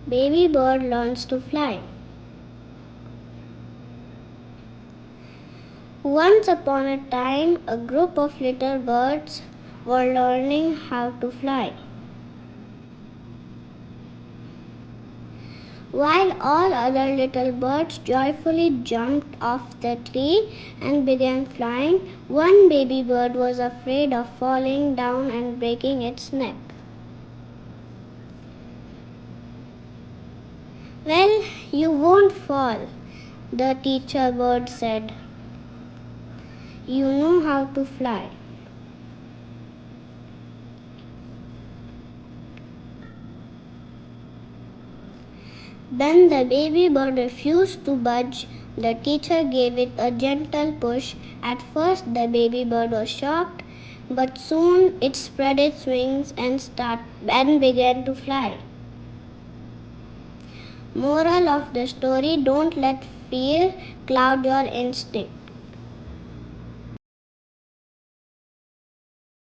Baby bird learns to fly. Once upon a time, a group of little birds were learning how to fly. While all other little birds joyfully jumped off the tree and began flying, one baby bird was afraid of falling down and breaking its neck. "Well, you won't fall," the teacher bird said. "You know how to fly." Then the baby bird refused to budge. The teacher gave it a gentle push. At first the baby bird was shocked, but soon it spread its wings and began to fly. Moral of the story: don't let fear cloud your instinct.